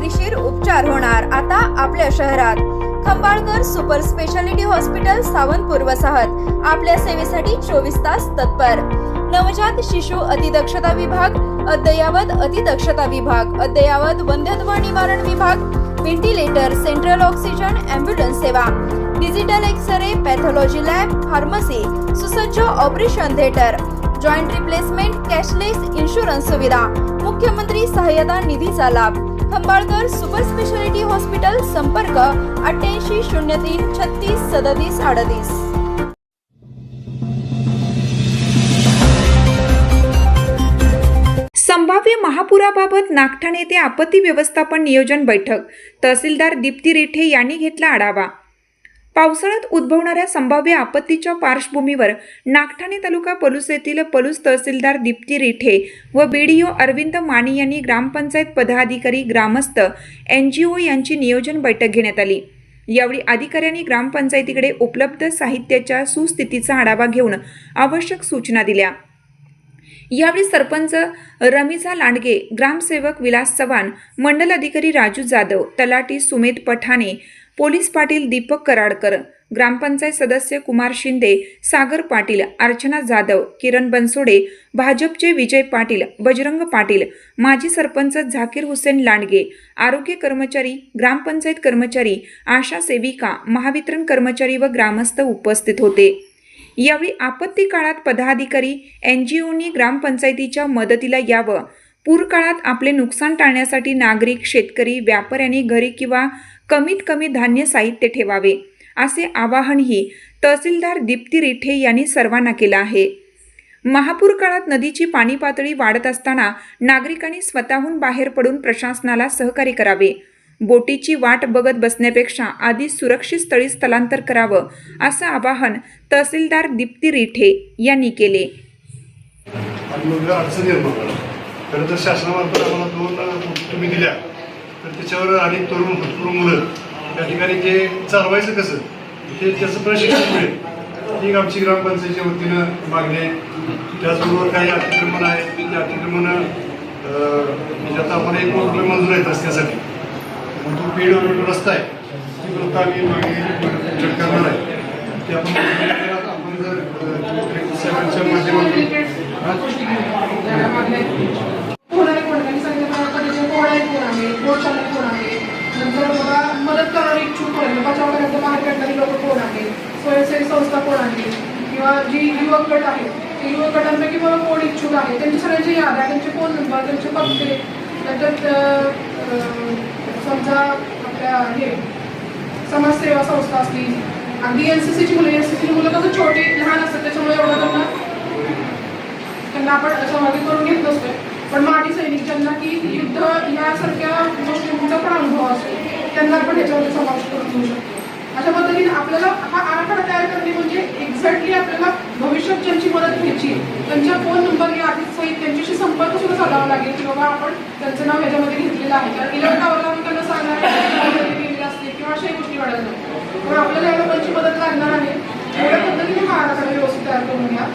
खात्रीशीर उपचार होणार आता आपल्या शहरात। Khambalkar super speciality hospital Sawantpur वसाहत आपल्या सेवेसाठी 24 तास तत्पर। नवजात शिशु अतिदक्षता विभाग, अद्ययावत अतिदक्षता विभाग, अद्ययावत वंध्यत्व निवारण विभाग, व्हेंटिलेटर, सेंट्रल ऑक्सिजन, ॲम्ब्युलन्स सेवा, digital X-ray, pathology lab, pharmacy, सुसज्ज operation theatre, joint replacement, cashless insurance सुविधा, मुख्यमंत्री सहाय्यता निधीचा लाभ। खंबाळकर सुपर स्पेशालिटी हॉस्पिटल, संपर्क 88 03 36 37 38। संभाव्य महापुराबाबत नागठाणे येथे आपत्ती व्यवस्थापन नियोजन बैठक, तहसीलदार दीप्ती रेठे यांनी घेतला आढावा। पावसाळ्यात उद्भवणाऱ्या संभाव्य आपत्तीच्या पार्श्वभूमीवर नागठाणे तालुका पलूस येथील पलूस तहसीलदार दीप्ती रेठे व बीडीओ अरविंद माने यांनी ग्रामपंचायत पदाधिकारी, ग्रामस्थ, NGO यांची नियोजन बैठक घेण्यात आली। यावेळी अधिकाऱ्यांनी ग्रामपंचायतीकडे उपलब्ध साहित्याच्या सुस्थितीचा आढावा घेऊन आवश्यक सूचना दिल्या। यावेळी सरपंच रमिजा लांडगे, ग्रामसेवक विलास चव्हाण, मंडल अधिकारी राजू जाधव, तलाठी सुमेध पठाणे, पोलीस पाटील दीपक कराडकर, ग्रामपंचायत सदस्य कुमार शिंदे, सागर पाटील, अर्चना जाधव, किरण बनसोडे, भाजपचे विजय पाटील, बजरंग पाटील, माजी सरपंच झाकीर हुसेन लांडगे, आरोग्य कर्मचारी, ग्रामपंचायत कर्मचारी, आशा सेविका, महावितरण कर्मचारी व ग्रामस्थ उपस्थित होते। यावेळी आपत्ती काळात पदाधिकारी, NGOनी ग्रामपंचायतीच्या मदतीला यावं, पूर काळात आपले नुकसान टाळण्यासाठी नागरिक, शेतकरी, व्यापाऱ्यांनी घरी किंवा कमीत कमी धान्य साहित्य ठेवावे, असे आवाहनही तहसीलदार दीप्ती रेठे यांनी सर्वांना केलं आहे। महापूर काळात नदीची पाणी पातळी वाढत असताना नागरिकांनी स्वतःहून बाहेर पडून प्रशासनाला सहकार्य करावे। बोटीची वाट बघत बसण्यापेक्षा आधी सुरक्षित स्थळी स्थलांतर करावं, असं आवाहन तहसीलदार दीप्ती रेठे यांनी केले। तर शासनामार्फत आम्हाला 2 तुम्ही दिल्या, तर त्याच्यावर अनेक तरुण मुलं त्या ठिकाणी ते चालवायचं कसं ते त्याचं प्रशिक्षण मिळेल ही आमची ग्रामपंचायतीच्या वतीनं मागणी आहे। त्याचबरोबर काही अतिक्रमण आहे, त्या अतिक्रमण ज्यात आम्हाला 1 कोटी रुपये मंजूर आहेत रस्त्यासाठी, तो PWD रस्ता आहे ती रस्ता आम्ही मागणी करणार आहे। ते आपण जर साहेबांच्या माध्यमातून मदत करणारे इच्छुक कोण आहे, बचाव करण्याचं बाहेर काढणारी लोक कोण आहेत, स्वयंसेवी संस्था कोण आहे, किंवा जी युवक गट आहे ते युवक गटांपैकी मला कोण इच्छुक आहे, त्यांची सगळ्यांची याद्या, त्यांचे फोन नंबर, त्यांचे पत्ते, त्याच्यात समजा आपल्या हे समाजसेवा संस्था असतील, अगदी NCCची मुलं, NCCची मुलं कसं छोटी लहान असतात त्याच्यामुळे एवढं त्यांना आपण सहभागी करून घेत नसतोय, पण माजी सैनिक ज्यांना की युद्ध यासारख्या गोष्टींचा पण अनुभव असतो त्यांना पण ह्याच्यामध्ये समावेश करून घेऊ शकतो। अशा पद्धतीने आपल्याला हा आराखडा तयार करणे म्हणजे एक्झॅक्टली आपल्याला भविष्यात ज्यांची मदत घ्यायची त्यांच्या फोन नंबर या आधीच सहित त्यांच्याशी संपर्क सुद्धा साधावा लागेल की बाबा आपण त्यांचं नाव ह्याच्यामध्ये घेतलेलं आहे, कारण इलेक्ट्रॉनला आम्ही त्यांना सांगणार केलेले असते किंवा अशाही गोष्टी वाढत नाही, पण आपल्याला या लोकांची मदत लागणार आहे। एवढ्या पद्धतीने हा आराखडा व्यवस्थित तयार करून घ्या।